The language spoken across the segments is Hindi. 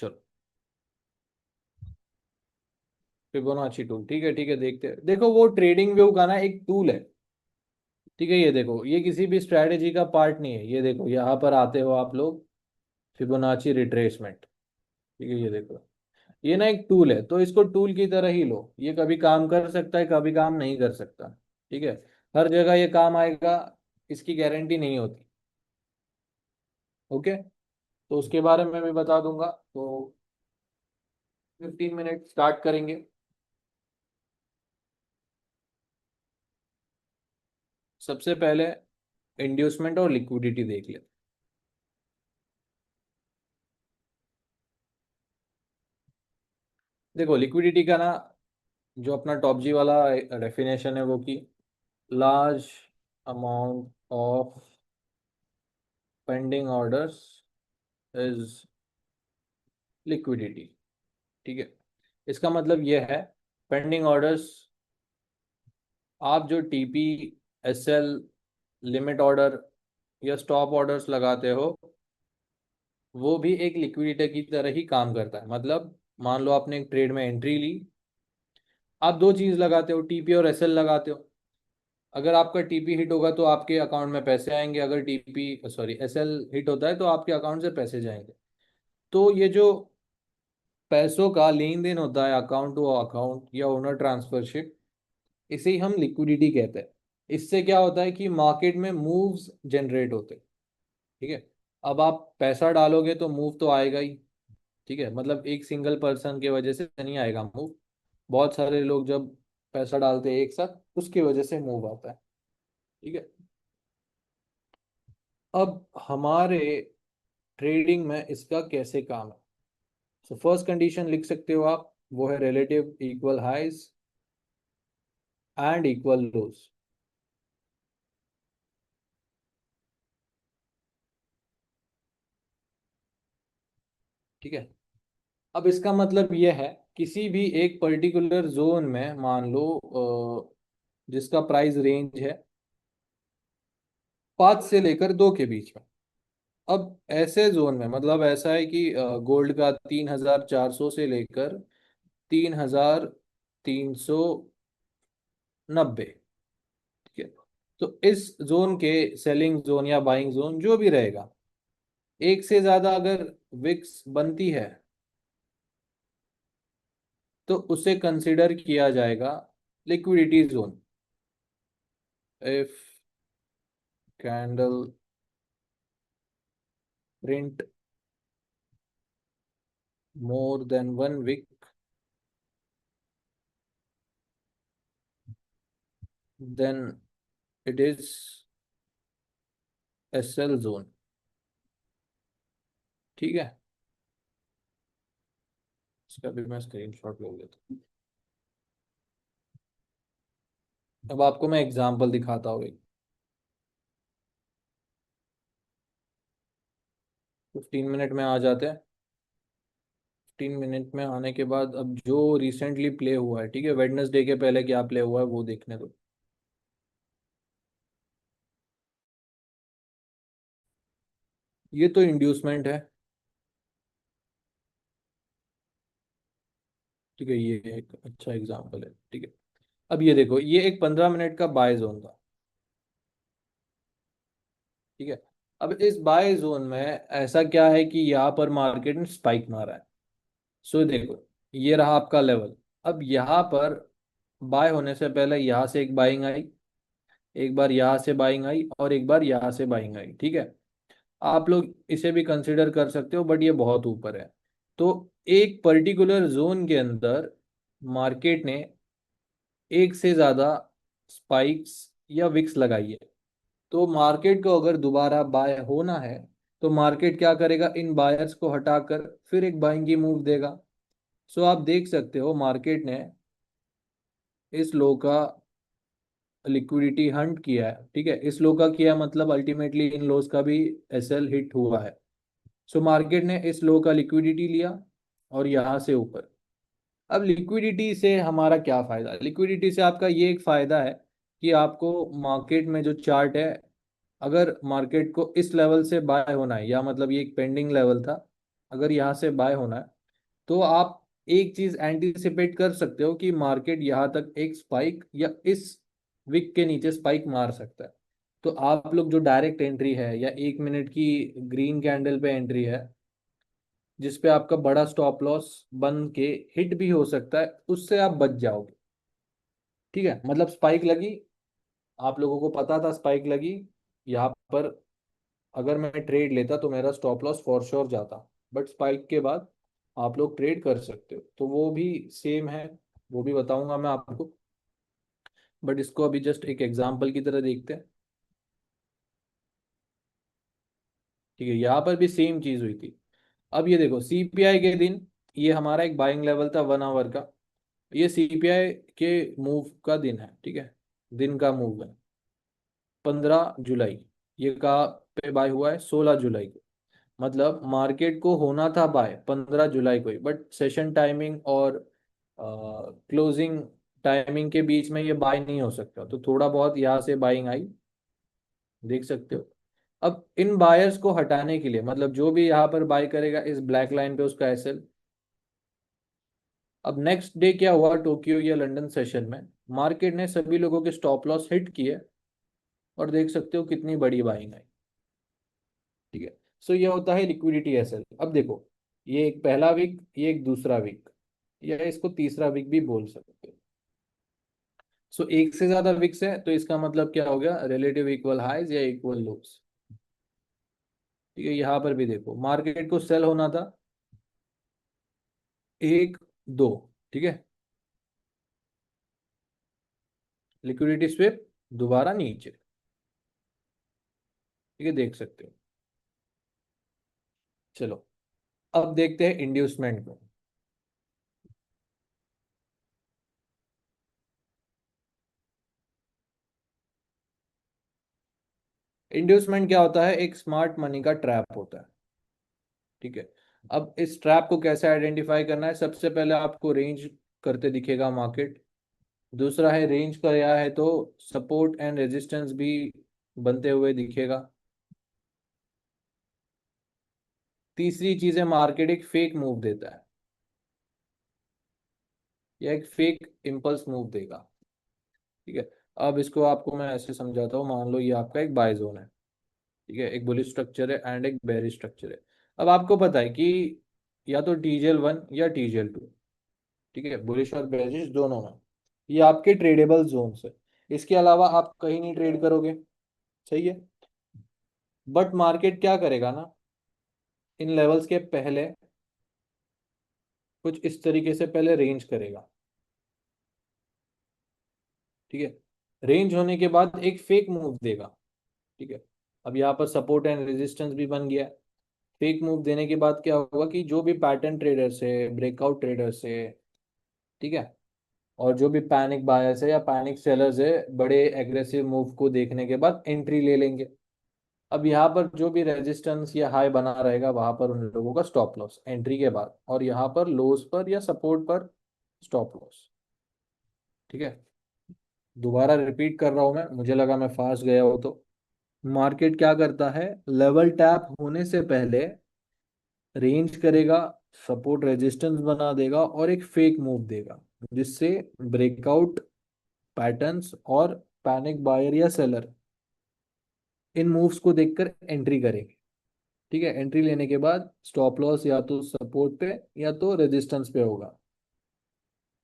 चलो, फिबोनाची टूल, ठीक है ठीक है, देखते हैं। देखो वो ट्रेडिंग व्यू का ना एक टूल है, ठीक है। ये देखो, ये किसी भी स्ट्रैटेजी का पार्ट नहीं है। ये देखो, यहाँ पर आते हो आप लोग, फिबोनाची रिट्रेसमेंट, ठीक है। ये देखो, ये ना एक टूल है, तो इसको टूल की तरह ही लो। ये कभी काम कर सकता है, कभी काम नहीं कर सकता, ठीक है। हर जगह ये काम आएगा, इसकी गारंटी नहीं होती। ओके, तो उसके बारे में मैं बता दूंगा। तो 15 मिनट स्टार्ट करेंगे। सबसे पहले इंड्यूसमेंट और लिक्विडिटी देख ले। देखो लिक्विडिटी का ना, जो अपना टॉप जी वाला डेफिनेशन है वो की, large amount of pending orders is liquidity, ठीक है। इसका मतलब ये है, पेंडिंग ऑर्डर्स, आप जो टीपी, एसएल, लिमिट ऑर्डर या स्टॉप ऑर्डर्स लगाते हो, वो भी एक लिक्विडिटी की तरह ही काम करता है। मतलब मान लो आपने एक ट्रेड में एंट्री ली, आप दो चीज लगाते हो, टीपी और एसएल लगाते हो। अगर आपका टीपी हिट होगा तो आपके अकाउंट में पैसे आएंगे, अगर टीपी सॉरी एसएल हिट होता है तो आपके अकाउंट से पैसे जाएंगे। तो ये जो पैसों का लेन देन होता है, अकाउंट टू अकाउंट या ओनर ट्रांसफरशिप, इसे ही हम लिक्विडिटी कहते हैं। इससे क्या होता है कि मार्केट में मूव्स जनरेट होते हैं, ठीक है। अब आप पैसा डालोगे तो मूव तो आएगा ही, ठीक है। मतलब एक सिंगल पर्सन की वजह से नहीं आएगा मूव, बहुत सारे लोग जब पैसा डालते हैं एक साथ, उसकी वजह से मूव आता है, ठीक है। अब हमारे ट्रेडिंग में इसका कैसे काम है। सो फर्स्ट कंडीशन लिख सकते हो आप, वो है relative equal highs and equal lows, ठीक है। अब इसका मतलब ये है, किसी भी एक पर्टिकुलर जोन में मान लो जिसका प्राइस रेंज है 5 से लेकर 2 के बीच में। अब ऐसे जोन में मतलब ऐसा है कि गोल्ड का 3,400 से लेकर 3,390, ठीक है। तो इस जोन के सेलिंग जोन या बाइंग जोन जो भी रहेगा, एक से ज्यादा अगर विक्स बनती है तो उसे कंसिडर किया जाएगा liquidity zone. If candle print more than 1 wick, then it is SL zone, ठीक है। इसका भी मैं स्क्रीनशॉट ले लेता हूँ। अब आपको मैं एग्जांपल दिखाता हूँ एक। 15 मिनट में आ जाते हैं। 15 मिनट में आने के बाद अब जो रिसेंटली प्ले हुआ है, ठीक है, वेडनेसडे के पहले क्या प्ले हुआ है वो देखने दो। ये तो इंड्यूसमेंट है, ठीक है। ये एक अच्छा एग्जांपल है, ठीक है। अब ये देखो, ये एक 15 मिनट का बाय जोन था, ठीक है। अब इस बाय जोन में ऐसा क्या है कि यहाँ पर मार्केट ने स्पाइक मारा है। सो देखो, ये रहा आपका लेवल। अब यहाँ पर बाय होने से पहले यहाँ से एक बाइंग आई, एक बार यहाँ से बाइंग आई और एक बार यहाँ से बाइंग आई, ठीक है। आप लोग इसे भी कंसिडर कर सकते हो, बट ये बहुत ऊपर है। तो एक पर्टिकुलर जोन के अंदर मार्केट ने एक से ज्यादा स्पाइक्स या विक्स लगाई है। तो मार्केट को अगर दोबारा बाय होना है तो मार्केट क्या करेगा, इन बायर्स को हटाकर फिर एक बाइंग की मूव देगा। सो आप देख सकते हो मार्केट ने इस लो का लिक्विडिटी हंट किया है, ठीक है। इस लो का किया मतलब अल्टीमेटली इन लोस का भी एसएल हिट हुआ है। सो मार्केट ने इस लो का लिक्विडिटी लिया और यहाँ से ऊपर। अब लिक्विडिटी से हमारा क्या फायदा, लिक्विडिटी से आपका ये एक फायदा है कि आपको मार्केट में जो चार्ट है, अगर मार्केट को इस लेवल से बाय होना है, या मतलब ये एक पेंडिंग लेवल था, अगर यहाँ से बाय होना है तो आप एक चीज एंटिसिपेट कर सकते हो कि मार्केट यहाँ तक एक स्पाइक या इस विक के नीचे स्पाइक मार सकता है। तो आप लोग जो डायरेक्ट एंट्री है या 1 मिनट की ग्रीन कैंडल पे एंट्री है जिसपे आपका बड़ा स्टॉप लॉस बन के हिट भी हो सकता है, उससे आप बच जाओगे। ठीक है, मतलब स्पाइक लगी, आप लोगों को पता था स्पाइक लगी यहाँ पर, अगर मैं ट्रेड लेता तो मेरा स्टॉप लॉस फॉर श्योर जाता। बट स्पाइक के बाद आप लोग ट्रेड कर सकते हो, तो वो भी सेम है, वो भी बताऊंगा मैं आपको। बट इसको अभी जस्ट एक एग्जांपल की तरह देखते हैं। ठीक है, यहाँ पर भी सेम चीज हुई थी। अब ये देखो सीपीआई के दिन, ये हमारा एक बाइंग लेवल था 1 आवर का। ये सीपीआई के मूव का दिन है, ठीक है, दिन का मूव है 15 जुलाई। ये कहाँ पे बाय हुआ है? 16 जुलाई को। मतलब मार्केट को होना था बाय 15 जुलाई को ही, बट सेशन टाइमिंग और क्लोजिंग टाइमिंग के बीच में ये बाय नहीं हो सकता, तो थोड़ा बहुत यहाँ से बाइंग आई, देख सकते हो। अब इन बायर्स को हटाने के लिए, मतलब जो भी यहाँ पर बाय करेगा इस ब्लैक लाइन पे उसका एसएल। अब नेक्स्ट डे क्या हुआ टोक्यो या लंदन सेशन में, मार्केट ने सभी लोगों के स्टॉप लॉस हिट किए और देख सकते हो कितनी बड़ी बाइंग आई। ठीक है, सो ये होता है लिक्विडिटी एसएल। अब देखो, ये एक पहला वीक, ये एक दूसरा वीक, या इसको तीसरा वीक भी बोल सकते हो। सो एक से ज्यादा वीक्स है तो इसका मतलब क्या हो गया? रिलेटिव इक्वल हाइज या इक्वल लोस। ठीक है, यहाँ पर भी देखो मार्केट को सेल होना था 1 2, ठीक है, लिक्विडिटी स्विप दोबारा नीचे। ठीक है, देख सकते हो। चलो अब देखते हैं इंड्यूसमेंट को। इंड्यूसमेंट क्या होता है? एक स्मार्ट मनी का ट्रैप होता है। ठीक है, अब इस ट्रैप को कैसे आइडेंटिफाई करना है? सबसे पहले आपको रेंज करते दिखेगा मार्केट। दूसरा है रेंज का या है तो सपोर्ट एंड रेजिस्टेंस भी बनते हुए दिखेगा। तीसरी चीज है मार्केट एक फेक मूव देता है, या एक फेक इम्पल्स मूव देगा। ठीक है, अब इसको आपको मैं ऐसे समझाता हूँ। मान लो ये आपका एक बाय जोन है, ठीक है, एक बुलिश स्ट्रक्चर है एंड एक बेरिश स्ट्रक्चर है। अब आपको पता है कि या तो टीजेल 1 या टीजेल 2, ठीक है, बुलिश और बेरिश दोनों में, ये आपके ट्रेडेबल जोन्स है। इसके अलावा आप कहीं नहीं ट्रेड करोगे, सही है। बट मार्केट क्या करेगा ना, इन लेवल्स के पहले कुछ इस तरीके से पहले रेंज करेगा। ठीक है, रेंज होने के बाद एक फेक मूव देगा। ठीक है, अब यहाँ पर सपोर्ट एंड रेजिस्टेंस भी बन गया। फेक मूव देने के बाद क्या होगा कि जो भी पैटर्न ट्रेडर्स है, ब्रेकआउट ट्रेडर्स है, ठीक है, और जो भी पैनिक बायर्स है या पैनिक सेलर्स है, बड़े एग्रेसिव मूव को देखने के बाद एंट्री ले लेंगे। अब यहाँ पर जो भी रेजिस्टेंस या हाई बना रहेगा वहां पर उन लोगों का स्टॉप लॉस एंट्री के बाद, और यहाँ पर लोस पर या सपोर्ट पर स्टॉप लॉस। ठीक है, दोबारा रिपीट कर रहा हूं मैं, मुझे लगा मैं फास्ट गया हो तो। मार्केट क्या करता है? लेवल टैप होने से पहले रेंज करेगा, सपोर्ट रेजिस्टेंस बना देगा और एक फेक मूव देगा, जिससे ब्रेकआउट पैटर्न्स और पैनिक बायर या सेलर इन मूव्स को देखकर एंट्री करेंगे। ठीक है, एंट्री लेने के बाद स्टॉप लॉस या तो सपोर्ट पे या तो रेजिस्टेंस पे होगा।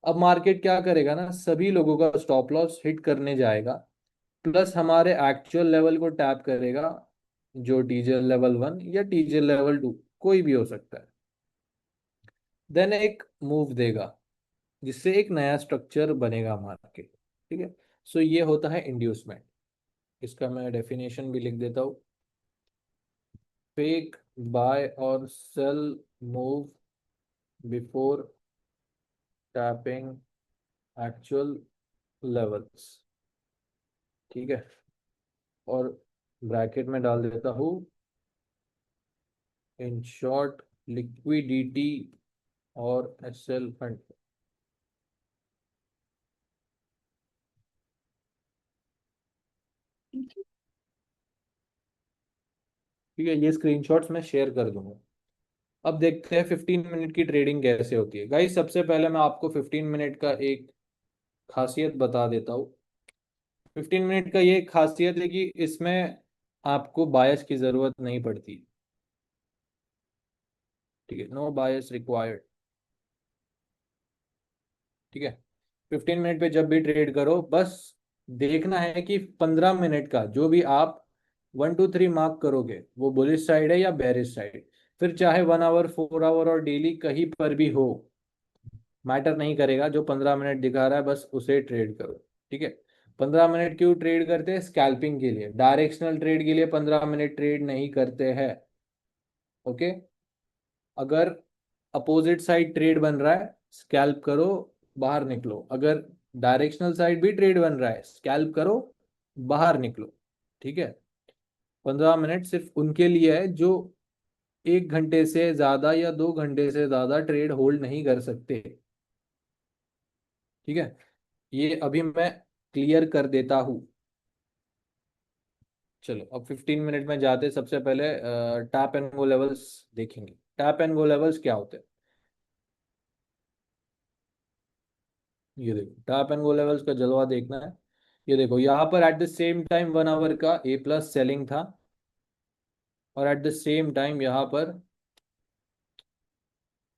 अब मार्केट क्या करेगा ना, सभी लोगों का स्टॉप लॉस हिट करने जाएगा, प्लस हमारे एक्चुअल लेवल को टैप करेगा, जो टीजर लेवल 1 या टीजर लेवल 2 कोई भी हो सकता है। देन एक मूव देगा जिससे एक नया स्ट्रक्चर बनेगा मार्केट। ठीक है, सो ये होता है इंड्यूसमेंट। इसका मैं डेफिनेशन भी लिख देता हूँ। फेक बाय और cell move before tapping actual levels. ठीक है, और ब्रैकेट में डाल देता हूँ इन शॉर्ट लिक्विडिटी और एसएल फंड। ठीक है, ये स्क्रीनशॉट्स मैं शेयर कर दूंगा। अब देखते हैं 15 मिनट की ट्रेडिंग कैसे होती है गाइस। सबसे पहले मैं आपको 15 मिनट का एक खासियत बता देता हूँ। 15 मिनट का ये खासियत है कि इसमें आपको बायस की जरूरत नहीं पड़ती। ठीक है, नो बायस रिक्वायर्ड। ठीक है, 15 मिनट पे जब भी ट्रेड करो, बस देखना है कि 15 मिनट का जो भी आप 1 2 3 मार्क करोगे वो बुलिश साइड है या बेरिश साइड। फिर चाहे 1 आवर 4 आवर और डेली कहीं पर भी हो, मैटर नहीं करेगा। जो 15 मिनट दिखा रहा है बस उसे ट्रेड करो। ठीक है, 15 मिनट क्यों ट्रेड करते हैं? स्कैल्पिंग के लिए। डायरेक्शनल ट्रेड के लिए 15 मिनट ट्रेड नहीं करते हैं। ओके, अगर अपोजिट साइड ट्रेड बन रहा है, स्कैल्प करो, बाहर निकलो। अगर डायरेक्शनल साइड भी ट्रेड बन रहा है, स्कैल्प करो, बाहर निकलो। ठीक है, 15 मिनट सिर्फ उनके लिए है जो 1 घंटे से ज्यादा या 2 घंटे से ज्यादा ट्रेड होल्ड नहीं कर सकते। ठीक है, ये अभी मैं क्लियर कर देता हूँ। चलो अब 15 मिनट में जाते, सबसे पहले टैप एंड गो लेवल्स देखेंगे। टैप एंड गो लेवल्स क्या होते हैं? ये देखो, टैप एंड गो लेवल्स का जलवा देखना है। ये देखो, यहाँ पर at the same time 1 hour का ए प्लस सेलिंग था, और एट द सेम टाइम यहाँ पर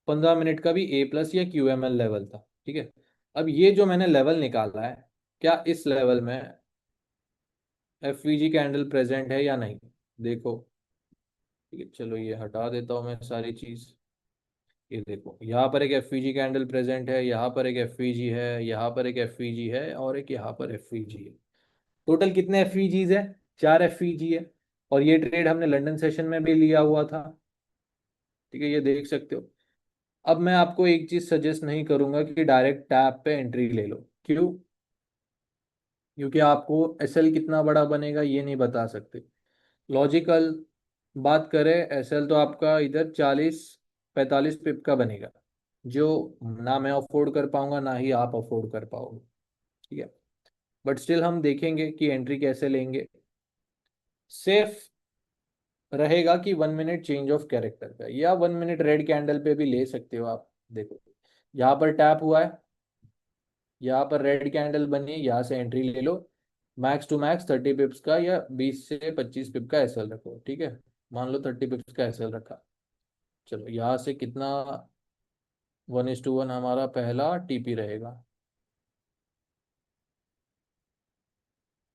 15 मिनट का भी ए प्लस या क्यू एम एल लेवल था। ठीक है, अब ये जो मैंने लेवल निकाला है, क्या इस लेवल में F we ji candle present है या नहीं? देखो। ठीक है, चलो ये हटा देता हूँ मैं सारी चीज। ये देखो, यहाँ पर एक F we ji candle present है, यहाँ पर एक एफ वी जी है, यहाँ पर एक एफ वी जी है, और एक यहाँ पर एफ वी जी है। टोटल कितने एफ वी जीज है? 4 एफ वी जी है। और ये ट्रेड हमने लंदन सेशन में भी लिया हुआ था। ठीक है, ये देख सकते हो। अब मैं आपको एक चीज सजेस्ट नहीं करूंगा कि डायरेक्ट टैप पे एंट्री ले लो। क्यों? क्योंकि आपको एसएल कितना बड़ा बनेगा ये नहीं बता सकते। लॉजिकल बात करें, एसएल तो आपका इधर 40 45 पिप का बनेगा, जो ना मैं अफोर्ड कर पाऊंगा ना ही आप अफोर्ड कर पाओगे। ठीक है, बट स्टिल हम देखेंगे कि एंट्री कैसे लेंगे। सेफ रहेगा कि 1 मिनट चेंज ऑफ कैरेक्टर का, या 1 मिनट रेड कैंडल पे भी ले सकते हो आप। देखो, यहाँ पर टैप हुआ है, यहाँ पर रेड कैंडल बनी, यहाँ से एंट्री ले लो। मैक्स टू मैक्स 30 पिप्स का या 20 से 25 पिप का एसएल रखो। ठीक है, मान लो 30 पिप्स का एसएल रखा। चलो यहाँ से कितना, 1:1 हमारा पहला टीपी रहेगा।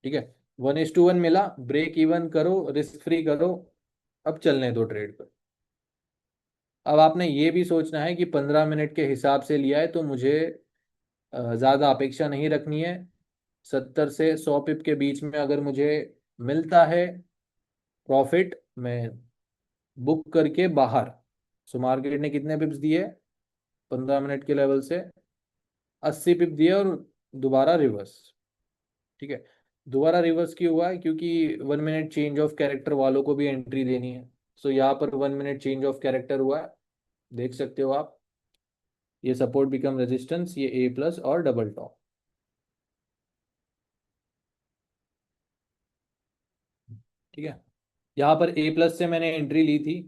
ठीक है, 1:1 मिला, ब्रेक इवन करो, रिस्क फ्री करो। अब चलने दो ट्रेड पर। अब आपने ये भी सोचना है कि 15 मिनट के हिसाब से लिया है तो मुझे ज़्यादा अपेक्षा नहीं रखनी है। 70 से 100 पिप के बीच में अगर मुझे मिलता है प्रॉफिट, मैं बुक करके बाहर। सो मार्केट ने कितने पिप्स दिए 15 मिनट के लेवल से? 80 पिप दिए, और दोबारा रिवर्स। ठीक है, दोबारा रिवर्स क्यों हुआ है? क्योंकि 1 मिनट चेंज ऑफ कैरेक्टर वालों को भी एंट्री देनी है। सो यहाँ पर 1 मिनट चेंज ऑफ कैरेक्टर हुआ है, देख सकते हो आप। ये सपोर्ट बिकम रेजिस्टेंस, ये ए प्लस और डबल टॉप। ठीक है, यहाँ पर ए प्लस से मैंने एंट्री ली थी।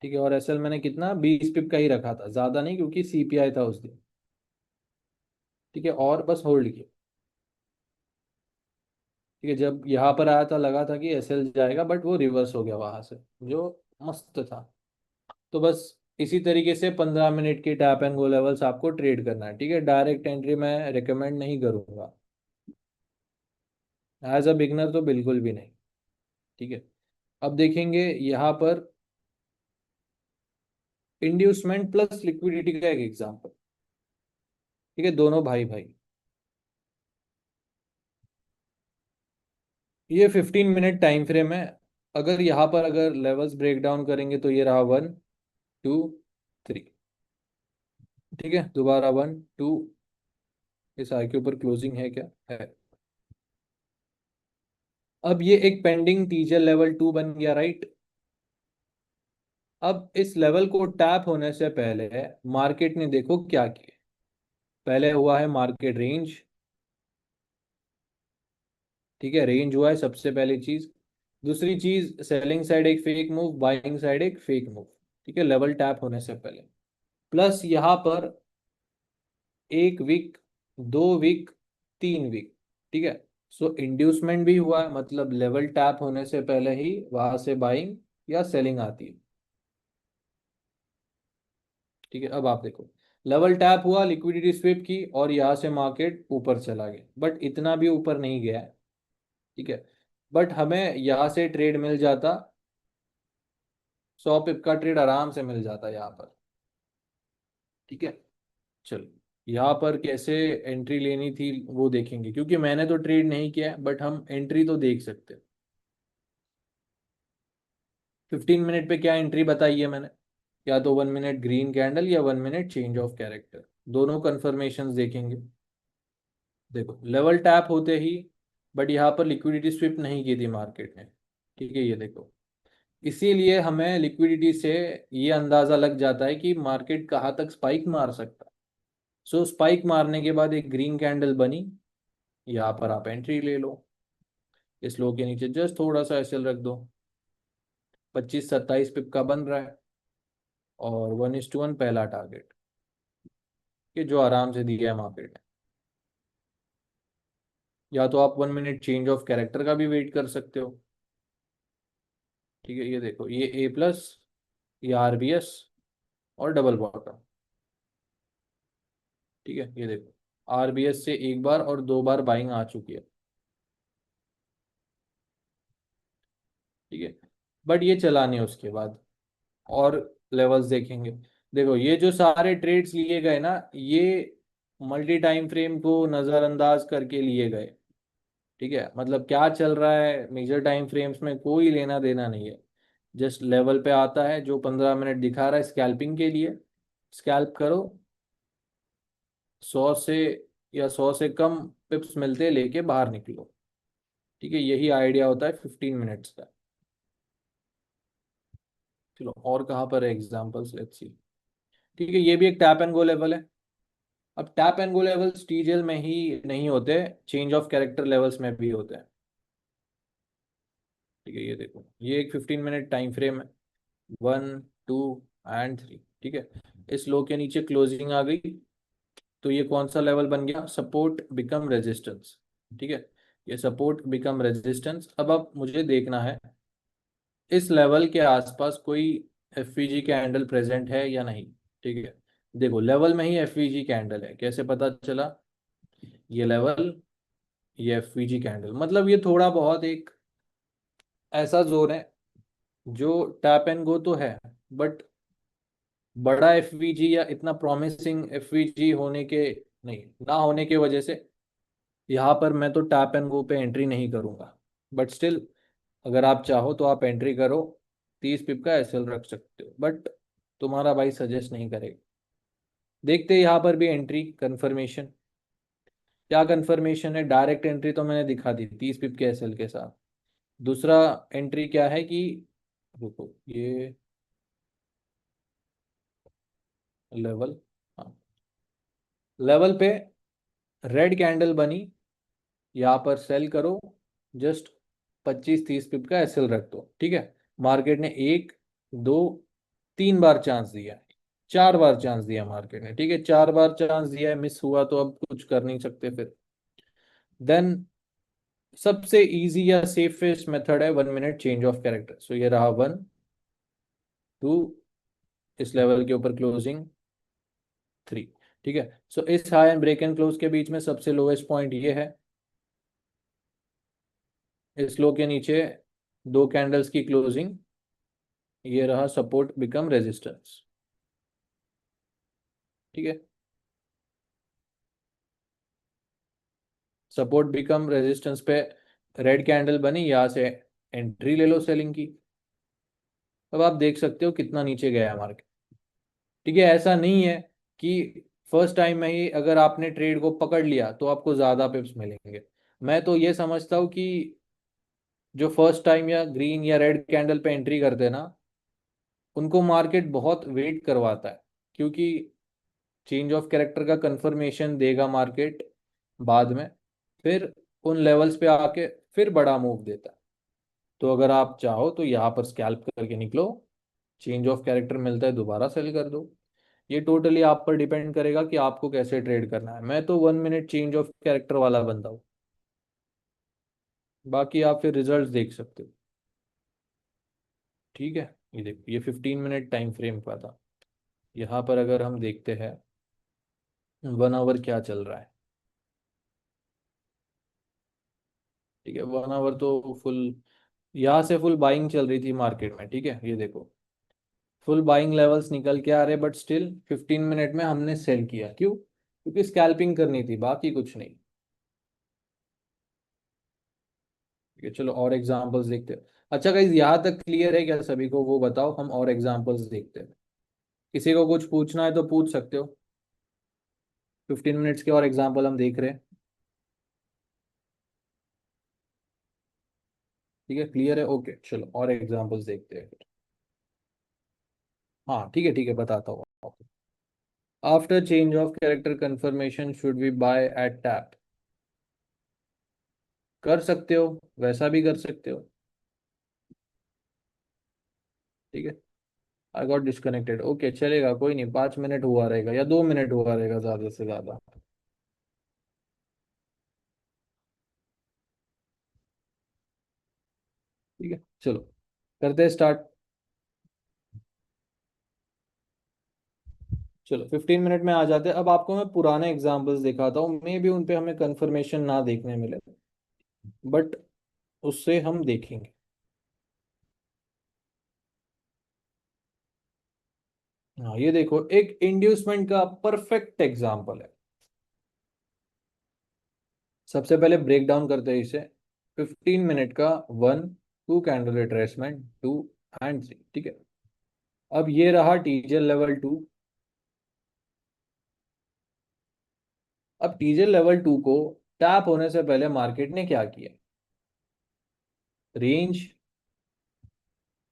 ठीक है, और एसएल मैंने कितना 20 पिप का ही रखा था, ज्यादा नहीं, क्योंकि सीपीआई था उस दिन। ठीक है, और बस होल्ड किया। ठीक है, जब यहाँ पर आया था लगा था कि एसएल जाएगा, बट वो रिवर्स हो गया वहां से, जो मस्त था। तो बस इसी तरीके से 15 मिनट की टैप एंड गो लेवल्स आपको ट्रेड करना है। ठीक है, डायरेक्ट एंट्री मैं रिकमेंड नहीं करूंगा एज अ बिगनर, तो बिल्कुल भी नहीं। ठीक है, अब देखेंगे यहाँ पर इंड्यूसमेंट प्लस लिक्विडिटी का एक एग्जांपल। ठीक है, दोनों भाई भाई। ये 15 मिनट टाइम फ्रेम है। अगर यहाँ पर अगर लेवल्स ब्रेक डाउन करेंगे तो ये रहा 1 2 3। ठीक है, दोबारा 1 2। इस आई के ऊपर क्लोजिंग है क्या? है। अब ये एक पेंडिंग टीजर लेवल 2 बन गया, राइट? अब इस लेवल को टैप होने से पहले मार्केट ने देखो क्या किया। पहले हुआ है मार्केट रेंज। ठीक है, रेंज हुआ है सबसे पहली चीज। दूसरी चीज, सेलिंग साइड एक फेक मूव, बाइंग साइड एक फेक मूव। ठीक है, लेवल टैप होने से पहले। प्लस यहाँ पर 1 वीक, 2 वीक, 3 वीक। ठीक है, सो इंड्यूसमेंट भी हुआ है, मतलब लेवल टैप होने से पहले ही वहां से बाइंग या सेलिंग आती है। ठीक है, अब आप देखो, लेवल टैप हुआ, लिक्विडिटी स्विप की और यहाँ से मार्केट ऊपर चला गया, बट इतना भी ऊपर नहीं गया है। ठीक है, बट हमें यहाँ से ट्रेड मिल जाता, 100 पिप का ट्रेड आराम से मिल जाता यहाँ पर। ठीक है, चलो यहाँ पर कैसे एंट्री लेनी थी वो देखेंगे, क्योंकि मैंने तो ट्रेड नहीं किया है, बट हम एंट्री तो देख सकते हैं। 15 मिनट पे क्या एंट्री बताई है मैंने, या तो 1 मिनट ग्रीन कैंडल या 1 मिनट चेंज ऑफ कैरेक्टर, दोनों कन्फर्मेशन देखेंगे। देखो लेवल टैप होते ही, बट यहाँ पर लिक्विडिटी स्विप नहीं की थी मार्केट ने। ठीक है, ये देखो, इसीलिए हमें लिक्विडिटी से ये अंदाजा लग जाता है कि मार्केट कहाँ तक स्पाइक मार सकता है। सो स्पाइक मारने के बाद एक ग्रीन कैंडल बनी, यहाँ पर आप एंट्री ले लो। इस लो के नीचे जस्ट थोड़ा सा एसएल रख दो, 25-27 पिप का बन रहा है, और 1:1 पहला टारगेट, कि जो आराम से दिया है मार्केट ने। या तो आप 1 मिनट चेंज ऑफ कैरेक्टर का भी वेट कर सकते हो। ठीक है, ये देखो, ये A+, ये RBS और डबल बॉटम। ठीक है, ये देखो, RBS से एक बार और 2 बार बाइंग आ चुकी है। ठीक है, बट ये चला नहीं उसके बाद, और लेवल्स देखेंगे। देखो ये जो सारे ट्रेड्स लिए गए ना, ये मल्टी टाइम फ्रेम को नज़रअंदाज करके लिए गए। ठीक है, मतलब क्या चल रहा है मेजर टाइम फ्रेम्स में कोई लेना देना नहीं है। जस्ट लेवल पे आता है जो 15 मिनट दिखा रहा है स्कैल्पिंग के लिए, स्कैल्प करो, 100 से या 100 से कम पिप्स मिलते लेके बाहर निकलो। ठीक है, यही आइडिया होता है 15 मिनट्स का। चलो और कहाँ पर है एग्जाम्पल्स, लेट्स सी। ठीक है, ये भी एक टैप एंड गो लेवल है। अब टैप एंड गो लेवल्स टीजेल में ही नहीं होते, चेंज ऑफ कैरेक्टर लेवल्स में भी होते हैं। ठीक है, ये देखो, ये एक 15 मिनट टाइम फ्रेम है, 1, 2 एंड 3। ठीक है, इस लो के नीचे क्लोजिंग आ गई, तो ये कौन सा लेवल बन गया, सपोर्ट बिकम रेजिस्टेंस। ठीक है, ये सपोर्ट बिकम रेजिस्टेंस। अब आप मुझे देखना है इस लेवल के आसपास कोई एफवीजी कैंडल प्रेजेंट है या नहीं। ठीक है, देखो लेवल में ही एफवीजी कैंडल है, कैसे पता चला, ये लेवल, ये एफवीजी कैंडल, मतलब ये थोड़ा बहुत एक ऐसा जोन है जो टैप एंड गो तो है, बट बड़ा एफवीजी या इतना प्रॉमिसिंग एफवीजी होने के, नहीं ना होने के वजह से यहाँ पर मैं तो टैप एंड गो पे एंट्री नहीं करूंगा। बट स्टिल, अगर आप चाहो तो आप एंट्री करो, 30 पिप का एसएल रख सकते हो, बट तुम्हारा भाई सजेस्ट नहीं करेगा। देखते हैं यहाँ पर भी एंट्री कंफर्मेशन, क्या कंफर्मेशन है। डायरेक्ट एंट्री तो मैंने दिखा दी 30 पिप के एसएल के साथ। दूसरा एंट्री क्या है कि, रुको ये लेवल, हाँ, लेवल पे रेड कैंडल बनी, यहाँ पर सेल करो, जस्ट 25-30 पिप का एसएल रख दो। ठीक है, मार्केट ने 1, 2, 3 बार चांस दिया है, 4 बार चांस दिया मार्केट ने। ठीक है, 4 बार चांस दिया है, मिस हुआ तो अब कुछ कर नहीं सकते फिर। देन सबसे इजी या सेफेस्ट मेथड है 1 मिनट चेंज ऑफ कैरेक्टर। सो ये रहा 1, 2, इस लेवल के ऊपर क्लोजिंग 3। ठीक है, सो इस high and break and close के बीच में सबसे लोएस्ट पॉइंट ये है, इस लो के नीचे 2 कैंडल्स की क्लोजिंग, ये रहा सपोर्ट बिकम रेजिस्टेंस। ठीक है, सपोर्ट बिकम रेजिस्टेंस पे रेड कैंडल बनी, यहाँ से एंट्री ले लो सेलिंग की। अब आप देख सकते हो कितना नीचे गया मार्केट। ठीक है, ऐसा नहीं है कि फर्स्ट टाइम में ही अगर आपने ट्रेड को पकड़ लिया तो आपको ज्यादा पिप्स मिलेंगे। मैं तो ये समझता हूँ कि जो फर्स्ट टाइम या ग्रीन या रेड कैंडल पे एंट्री करते हैं ना, उनको मार्केट बहुत वेट करवाता है, क्योंकि चेंज ऑफ कैरेक्टर का कंफर्मेशन देगा मार्केट बाद में, फिर उन लेवल्स पे आके फिर बड़ा मूव देता है। तो अगर आप चाहो तो यहाँ पर स्कैल्प करके निकलो, चेंज ऑफ कैरेक्टर मिलता है दोबारा सेल कर दो। ये टोटली आप पर डिपेंड करेगा कि आपको कैसे ट्रेड करना है। मैं तो 1 मिनट चेंज ऑफ कैरेक्टर वाला बंदा हूँ। बाकी आप फिर रिजल्ट्स देख सकते हो। ठीक है, ये देखो ये 15 मिनट टाइम फ्रेम का था। यहाँ पर अगर हम देखते हैं 1 आवर क्या चल रहा है। ठीक है, 1 आवर तो फुल, यहाँ से फुल बाइंग चल रही थी मार्केट में। ठीक है, ये देखो फुल बाइंग लेवल्स निकल के आ रहे, बट स्टिल 15 मिनट में हमने सेल किया। क्यों? क्योंकि स्कैल्पिंग करनी थी, बाकी कुछ नहीं। ठीक है, चलो और एग्जांपल्स देखते हैं। अच्छा गाइज, यहाँ तक क्लियर है क्या सभी को? वो बताओ, हम और एग्जांपल्स देखते हैं। किसी को कुछ पूछना है तो पूछ सकते हो। 15 मिनट्स के और एग्जांपल हम देख रहे हैं। ठीक है, क्लियर है, ओके चलो और एग्जांपल्स देखते हैं। हाँ ठीक है बताता हूँ। After change of character confirmation should we buy at tap. कर सकते हो, वैसा भी कर सकते हो। ठीक है, आई गॉट डिस्कनेक्टेड, ओके चलेगा, कोई नहीं, 5 मिनट हुआ रहेगा या 2 मिनट हुआ रहेगा ज्यादा से ज्यादा। ठीक है, चलो करते हैं स्टार्ट। चलो 15 मिनट में आ जाते हैं। अब आपको मैं पुराने एग्जांपल्स दिखाता हूँ, मे भी उन पे हमें कंफर्मेशन ना देखने मिले, बट उससे हम देखेंगे। हाँ ये देखो, एक इंड्यूसमेंट का परफेक्ट एग्जांपल है। सबसे पहले ब्रेक डाउन करते हैं इसे। 15 मिनट का 1, 2 कैंडल रिट्रेसमेंट, 2 एंड 3। ठीक है, अब ये रहा टीजर लेवल 2। अब टीजर लेवल 2 को टैप होने से पहले मार्केट ने क्या किया? रेंज,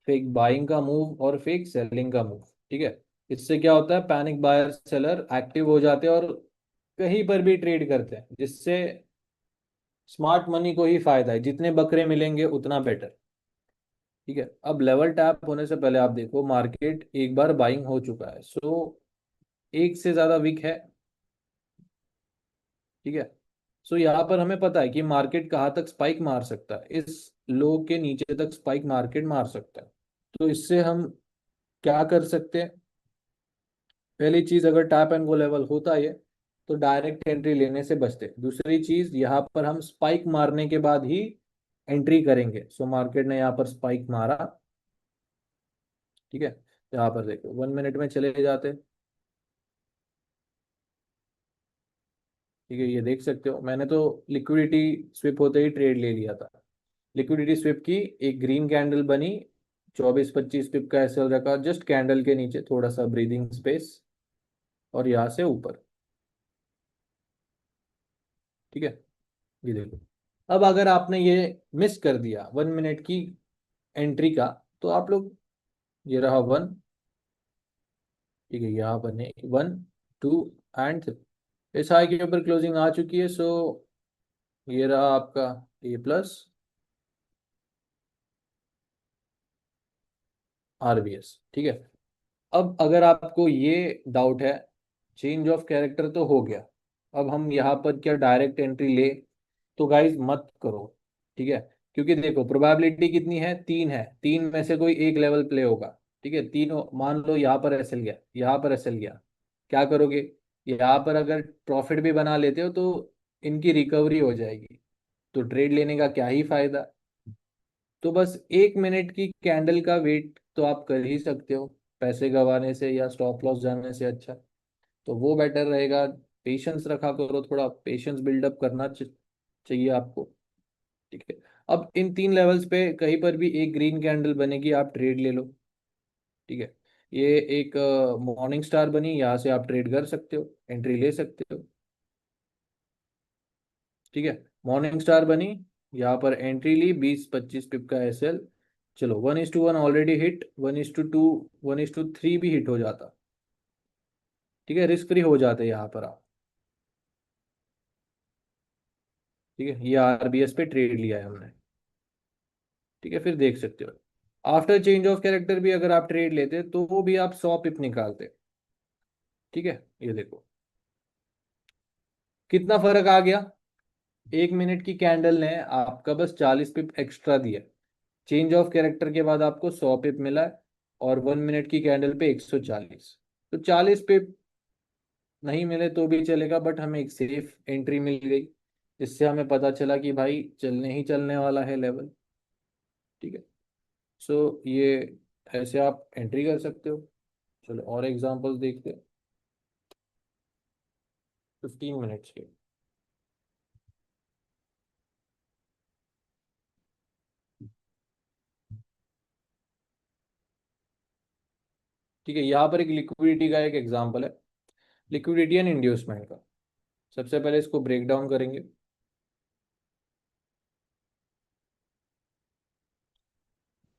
फेक बाइंग का मूव और फेक सेलिंग का मूव। ठीक है, इससे क्या होता है, पैनिक बायर सेलर एक्टिव हो जाते हैं और कहीं पर भी ट्रेड करते हैं, जिससे स्मार्ट मनी को ही फायदा है, जितने बकरे मिलेंगे उतना बेटर। ठीक है, अब लेवल टैप होने से पहले आप देखो मार्केट एक बार बाइंग हो चुका है, सो एक से ज्यादा वीक है। ठीक है, सो यहाँ पर हमें पता है कि मार्केट कहाँ तक स्पाइक मार सकता है, इस लो के नीचे तक स्पाइक मार्केट मार सकता है। तो इससे हम क्या कर सकते हैं? पहली चीज, अगर टैप एंड गो लेवल होता है तो डायरेक्ट एंट्री लेने से बचते। दूसरी चीज, यहाँ पर हम स्पाइक मारने के बाद ही एंट्री करेंगे। सो मार्केट ने यहाँ पर स्पाइक मारा। ठीक है, यहाँ पर देखो 1 मिनट में चले जाते। ठीक है, ये देख सकते हो, मैंने तो लिक्विडिटी स्विप होते ही ट्रेड ले लिया था। लिक्विडिटी स्विप की, एक ग्रीन कैंडल बनी, 24-25 पिप का एसएल रखा जस्ट कैंडल के नीचे, थोड़ा सा ब्रीदिंग स्पेस, और यहाँ से ऊपर। ठीक है, ये देखो, अब अगर आपने ये मिस कर दिया 1 मिनट की एंट्री का, तो आप लोग, ये रहा 1। ठीक है, यहाँ बने 1, 2 एंड 3। इस हाई के ऊपर क्लोजिंग आ चुकी है, सो ये रहा आपका A+ RBS। ठीक है, अब अगर आपको ये डाउट है, चेंज ऑफ कैरेक्टर तो हो गया, अब हम यहाँ पर क्या डायरेक्ट एंट्री ले? तो गाइज मत करो। ठीक है, क्योंकि देखो प्रोबेबिलिटी कितनी है, 3 है, 3 में से कोई एक लेवल प्ले होगा। ठीक है, तीनों मान लो, यहाँ पर एसएल गया, यहाँ पर एसएल गया, क्या करोगे? यहाँ पर अगर प्रॉफिट भी बना लेते हो तो इनकी रिकवरी हो जाएगी, तो ट्रेड लेने का क्या ही फायदा। तो बस 1 मिनट की कैंडल का वेट तो आप कर ही सकते हो, पैसे गंवाने से या स्टॉप लॉस जाने से अच्छा। तो वो बेटर रहेगा। पेशेंस रखा करो, थोड़ा पेशेंस बिल्डअप करना चाहिए आपको। ठीक है, अब इन 3 लेवल्स पे कहीं पर भी एक ग्रीन कैंडल बनेगी, आप ट्रेड ले लो। ठीक है, ये एक मॉर्निंग स्टार बनी, यहाँ से आप ट्रेड कर सकते हो, एंट्री ले सकते हो। ठीक है, मॉर्निंग स्टार बनी, यहाँ पर एंट्री ली, 20-25 पिप का एसएल। चलो 1:1 ऑलरेडी हिट, 1:2, 1:3 भी हिट हो जाता। ठीक है, रिस्क फ्री हो जाते यहाँ पर आप। ठीक है, ये RBS पे ट्रेड लिया है हमने। ठीक है, फिर देख सकते हो आफ्टर चेंज ऑफ कैरेक्टर भी अगर आप ट्रेड लेते तो वो भी आप 100 पिप निकालते। ठीक है, ये देखो कितना फर्क आ गया। 1 मिनट की कैंडल ने आपका बस 40 पिप एक्स्ट्रा दिया। चेंज ऑफ कैरेक्टर के बाद आपको 100 पिप मिला है, और 1 मिनट की कैंडल पे 140। तो 40 पिप नहीं मिले तो भी चलेगा, बट हमें एक सेफ एंट्री मिल गई, जिससे हमें पता चला कि भाई चलने ही चलने वाला है लेवल। ठीक है, सो ये ऐसे आप एंट्री कर सकते हो। चलो और एग्जांपल्स देखते हैं 15 मिनट्स के। ठीक है, यहाँ पर एक लिक्विडिटी का एक एग्जांपल है, लिक्विडिटी एंड इंड्यूसमेंट का। सबसे पहले इसको ब्रेक डाउन करेंगे।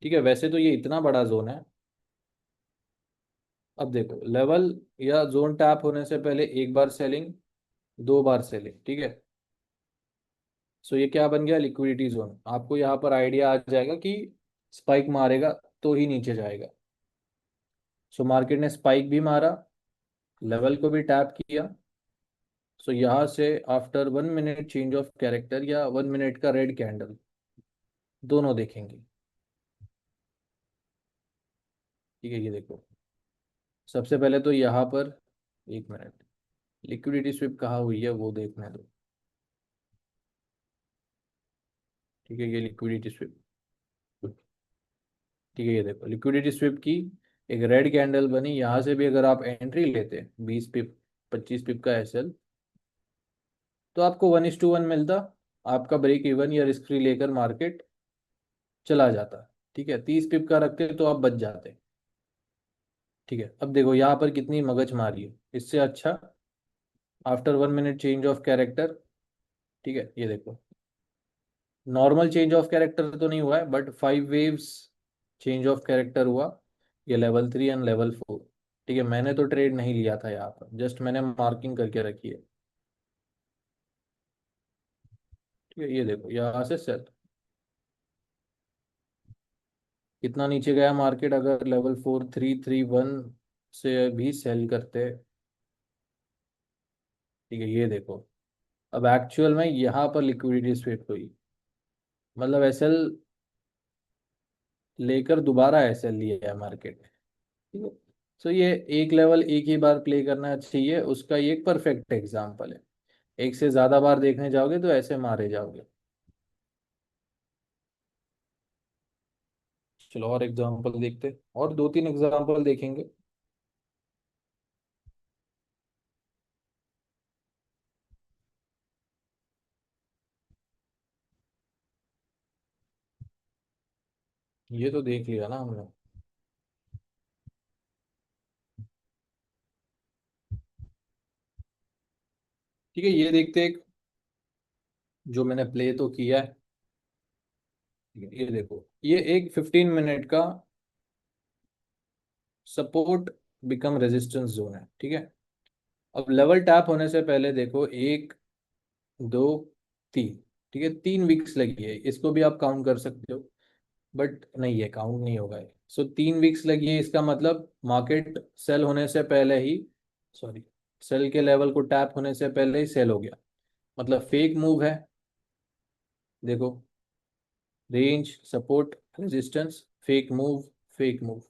ठीक है, वैसे तो ये इतना बड़ा जोन है। अब देखो लेवल या जोन टैप होने से पहले एक बार सेलिंग, 2 बार सेलिंग। ठीक है, सो ये क्या बन गया, लिक्विडिटी जोन। आपको यहाँ पर आइडिया आ जाएगा कि स्पाइक मारेगा तो ही नीचे जाएगा। सो मार्केट ने स्पाइक भी मारा, लेवल को भी टैप किया। सो यहाँ से after 1 minute change of character या 1 मिनट का रेड कैंडल, दोनों देखेंगे। ठीक है, ये देखो सबसे पहले तो यहाँ पर 1 मिनट लिक्विडिटी स्विप कहाँ हुई है वो देखने दो। ठीक है, ये लिक्विडिटी स्विप। ठीक है, ये देखो लिक्विडिटी स्विप की एक रेड कैंडल बनी। यहाँ से भी अगर आप एंट्री लेते 20 पिप 25 पिप का एसएल, तो आपको 1:1 मिलता। आपका ब्रेक इवन या रिस्क फ्री लेकर मार्केट चला जाता। ठीक है, 30 पिप का रखते तो आप बच जाते। ठीक है, अब देखो यहाँ पर कितनी मगज मारी है। इससे अच्छा after 1 minute change of character. ठीक है, ये देखो नॉर्मल चेंज ऑफ कैरेक्टर तो नहीं हुआ है, but 5 waves change of character हुआ। ये लेवल 3 एंड लेवल 4। ठीक है, मैंने तो ट्रेड नहीं लिया था यहाँ पर, जस्ट मैंने मार्किंग करके रखी है। ठीक है, ये देखो यहाँ से सेल कितना नीचे गया मार्केट। अगर लेवल 4 3 3 1 से भी सेल करते। ठीक है, ये देखो अब एक्चुअल में यहाँ पर लिक्विडिटी स्विप हुई, मतलब एसएल लेकर दोबारा एसएल लिया है मार्केट। ठीक है, सो ये एक लेवल एक ही बार प्ले करना चाहिए, उसका ये एक परफेक्ट एग्जाम्पल है। एक से ज्यादा बार देखने जाओगे तो ऐसे मारे जाओगे। चलो और एग्जाम्पल देखते, और 2 3 एग्जाम्पल देखेंगे। ये तो देख लिया ना हमने। ठीक है, ये देखते एक जो मैंने प्ले तो किया है। ठीक है, ये देखो ये एक 15 मिनट का सपोर्ट बिकम रेजिस्टेंस जोन है। ठीक है, अब लेवल टैप होने से पहले देखो 1 2 3। ठीक है, 3 वीक्स लगी है, इसको भी आप काउंट कर सकते हो, बट नहीं है, काउंट नहीं होगा। सो 3 वीक्स लगी है, इसका मतलब मार्केट सेल होने से पहले ही, सॉरी, सेल के लेवल को टैप होने से पहले ही सेल हो गया, मतलब फेक मूव है। देखो range support resistance fake move, fake move.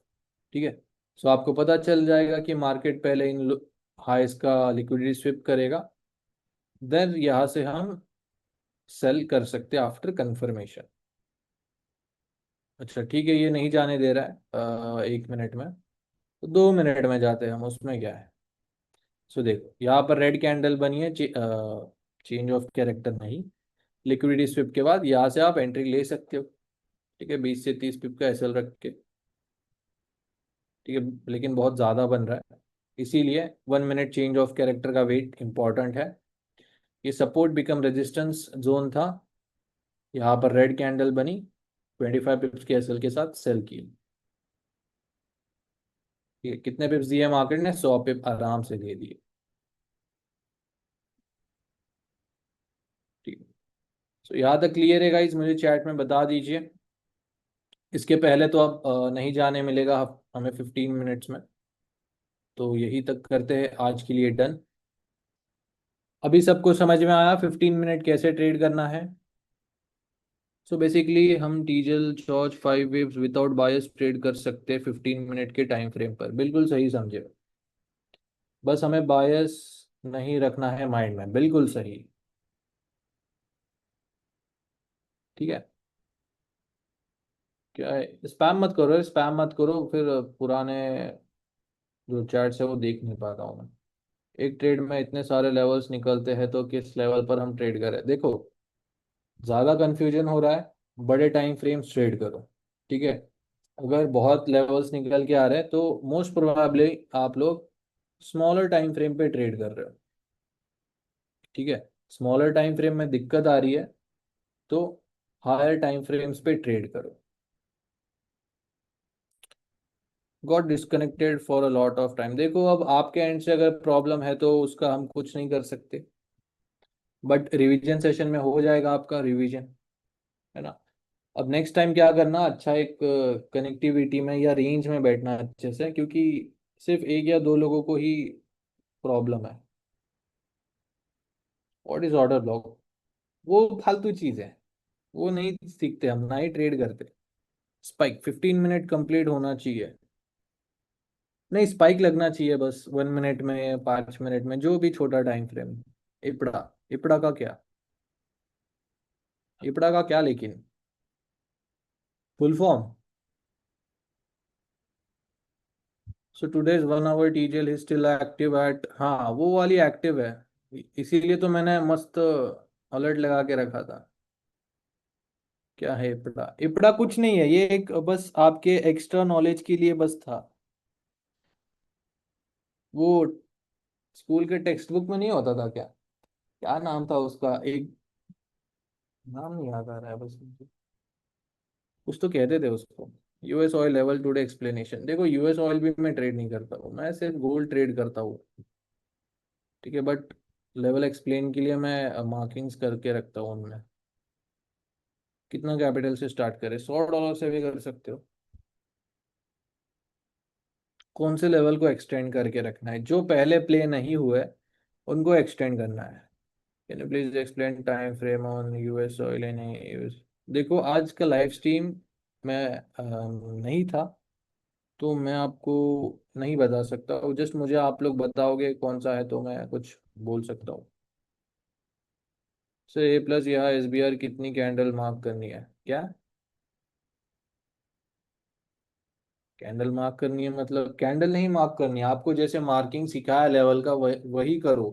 ठीक है, सो आपको पता चल जाएगा कि मार्केट पहले इन हाइस का लिक्विडिटी स्विप करेगा, देन यहाँ से हम सेल कर सकते हैं आफ्टर कंफर्मेशन। अच्छा ठीक है, ये नहीं जाने दे रहा है 1 मिनट में, तो 2 मिनट में जाते हैं हम, उसमें क्या है। सो देखो यहाँ पर रेड कैंडल बनी है, चेंज ऑफ कैरेक्टर नहीं, लिक्विडिटी स्विप के बाद यहाँ से आप एंट्री ले सकते हो। ठीक है, 20 से 30 पिप का एसएल रख के। ठीक है, लेकिन बहुत ज़्यादा बन रहा है, इसीलिए 1 मिनट चेंज ऑफ कैरेक्टर का वेट इंपॉर्टेंट है। ये सपोर्ट बिकम रेजिस्टेंस जोन था, यहाँ पर रेड कैंडल बनी, 25 पिप्स के एसएल के साथ सेल की। ठीक है, कितने पिप्स दिए मार्केट ने, 100 पिप आराम से दे दिए। ठीक है, तो यहाँ तक क्लियर है गाइज, मुझे चैट में बता दीजिए। इसके पहले तो अब नहीं जाने मिलेगा हमें 15 मिनट्स में। तो यही तक करते हैं आज के लिए, डन। अभी सबको समझ में आया 15 मिनट कैसे ट्रेड करना है? सो बेसिकली हम टीजल जॉर्ज 5 वेव्स विदाउट बायस ट्रेड कर सकते हैं 15 मिनट के टाइम फ्रेम पर, बिल्कुल सही समझे। बस हमें बायस नहीं रखना है माइंड में, बिल्कुल सही। ठीक है। क्या है, स्पैम मत करो, स्पैम मत करो, फिर पुराने जो चैट्स है वो देख नहीं पाता हूँ मैं। एक ट्रेड में इतने सारे लेवल्स निकलते हैं, तो किस लेवल पर हम ट्रेड करें? देखो, ज़्यादा कंफ्यूजन हो रहा है, बड़े टाइम फ्रेम्स ट्रेड करो। ठीक है। अगर बहुत लेवल्स निकल के आ रहे हैं तो मोस्ट प्रोबेबली आप लोग स्मॉलर टाइम फ्रेम पे ट्रेड कर रहे हो। ठीक है। स्मॉलर टाइम फ्रेम में दिक्कत आ रही है तो हायर टाइम फ्रेम्स पे ट्रेड करो। Got disconnected for a lot of time. देखो, अब आपके एंड से अगर प्रॉब्लम है तो उसका हम कुछ नहीं कर सकते, बट रिवीजन सेशन में हो जाएगा आपका रिवीजन, है ना? अब नेक्स्ट टाइम क्या करना, अच्छा एक कनेक्टिविटी में या रेंज में बैठना अच्छे से, क्योंकि सिर्फ एक या दो लोगों को ही प्रॉब्लम है। What is order block? वो फालतू चीज है, वो नहीं सीखते हम, ना ही ट्रेड करते। स्पाइक 15 मिनट कंप्लीट होना चाहिए। नहीं, स्पाइक लगना चाहिए बस 1 मिनट में, 5 मिनट में, जो भी छोटा टाइम फ्रेम। इपड़ा, इपड़ा का क्या? इपड़ा का क्या लेकिन? Full form? So today's 1 hour TGL is still active at, हाँ वो वाली एक्टिव है। इसीलिए तो मैंने मस्त अलर्ट लगा के रखा था। क्या है इपड़ा? इपड़ा कुछ नहीं है, ये एक बस आपके एक्स्ट्रा नॉलेज के लिए बस था। वो स्कूल के टेक्स्ट बुक में नहीं होता था क्या? क्या नाम था उसका, एक नाम नहीं याद आ रहा है बस मुझे। कुछ तो कहते थे उसको। US oil level today explanation. देखो, यूएस ऑयल भी मैं ट्रेड नहीं करता हूँ, मैं सिर्फ गोल्ड ट्रेड करता हूँ। ठीक है, बट लेवल एक्सप्लेन के लिए मैं मार्किंग्स करके रखता हूँ उनमें। कितना कैपिटल से स्टार्ट करें? $100 से भी कर सकते हो। कौन से लेवल को एक्सटेंड करके रखना है? जो पहले प्ले नहीं हुए उनको एक्सटेंड करना है। Can you please explain time frame on US oil and US? देखो, आज का लाइव स्ट्रीम में नहीं था, तो मैं आपको नहीं बता सकता, जस्ट मुझे आप लोग बताओगे कौन सा है तो मैं कुछ बोल सकता हूँ। सर A+ यहाँ SBR कितनी कैंडल मार्क करनी है क्या? कैंडल मार्क करनी है मतलब कैंडल नहीं मार्क करनी है आपको, जैसे मार्किंग सिखाया लेवल का वही करो।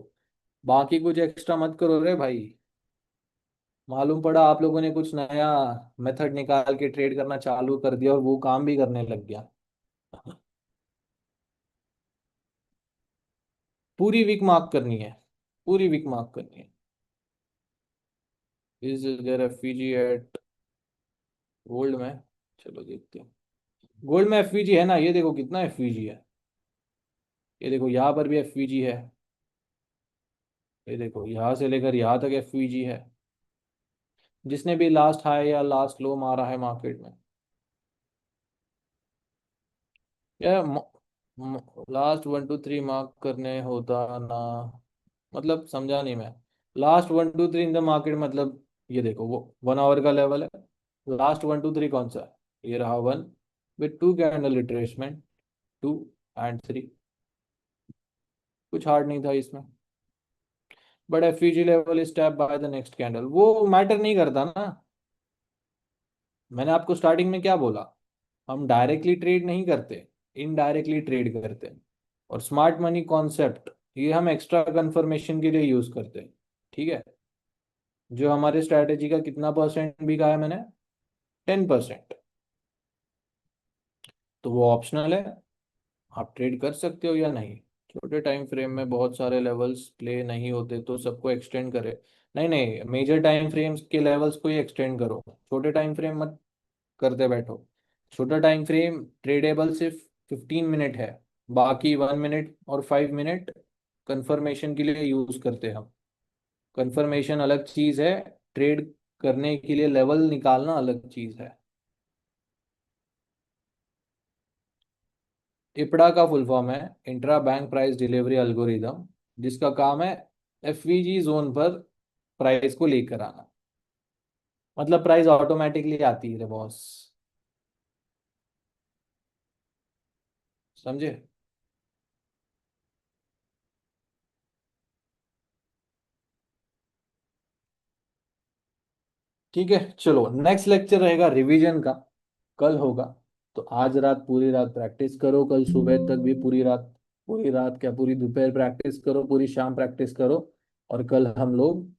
बाकी कुछ एक्स्ट्रा मत करो रे भाई। मालूम पड़ा आप लोगों ने कुछ नया मेथड निकाल के ट्रेड करना चालू कर दिया और वो काम भी करने लग गया। पूरी वीक मार्क करनी है, पूरी वीक मार्क करनी है। Is there FVG at gold में? चलो देखते हैं। गोल्ड में एफवीजी है ना, ये देखो कितना एफवीजी है। ये देखो यहाँ पर भी एफवीजी है। ये देखो यहाँ से लेकर यहाँ तक एफवीजी है। जिसने भी लास्ट हाई या लास्ट लो मारा है मार्केट में, या लास्ट 1 2 3 मार्क करने होता ना, मतलब समझा नहीं मैं। लास्ट 1 2 3 इन द मार्केट मतलब, ये देखो वो 1 आवर का लेवल है। लास्ट 1 2 3 कौन सा है? ये रहा 1 विथ 2 कैंडल रिट्रेसमेंट, 2 एंड 3। कुछ हार्ड नहीं था इसमें। But FEG level is tap by the next candle, वो मैटर नहीं करता ना। मैंने आपको स्टार्टिंग में क्या बोला? हम डायरेक्टली ट्रेड नहीं करते, इनडायरेक्टली ट्रेड करते हैं। और स्मार्ट मनी कॉन्सेप्ट ये हम एक्स्ट्रा कंफर्मेशन के लिए यूज करते हैं। ठीक है। जो हमारे स्ट्रैटेजी का कितना परसेंट भी कहा है मैंने? 10%। तो वो ऑप्शनल है, आप ट्रेड कर सकते हो या नहीं। छोटे टाइम फ्रेम में बहुत सारे लेवल्स प्ले नहीं होते तो सबको एक्सटेंड करे। नहीं नहीं, मेजर टाइम फ्रेम्स के लेवल्स को ही एक्सटेंड करो, छोटे टाइम फ्रेम मत करते बैठो। छोटा टाइम फ्रेम ट्रेडेबल सिर्फ 15 मिनट है, बाकी 1 मिनट और 5 मिनट कंफर्मेशन के लिए यूज करते हैं हम। कंफर्मेशन अलग चीज है, ट्रेड करने के लिए लेवल निकालना अलग चीज है। इपड़ा का फुल फॉर्म है intra bank price delivery algorithm, जिसका काम है एफवीजी जोन पर प्राइस को लीक कराना। मतलब प्राइस ऑटोमेटिकली आती है रे बॉस। समझे? ठीक है, चलो नेक्स्ट लेक्चर रहेगा रिवीजन का, कल होगा। तो आज रात पूरी रात प्रैक्टिस करो, कल सुबह तक भी पूरी रात, पूरी रात क्या पूरी दोपहर प्रैक्टिस करो, पूरी शाम प्रैक्टिस करो। और कल हम लोग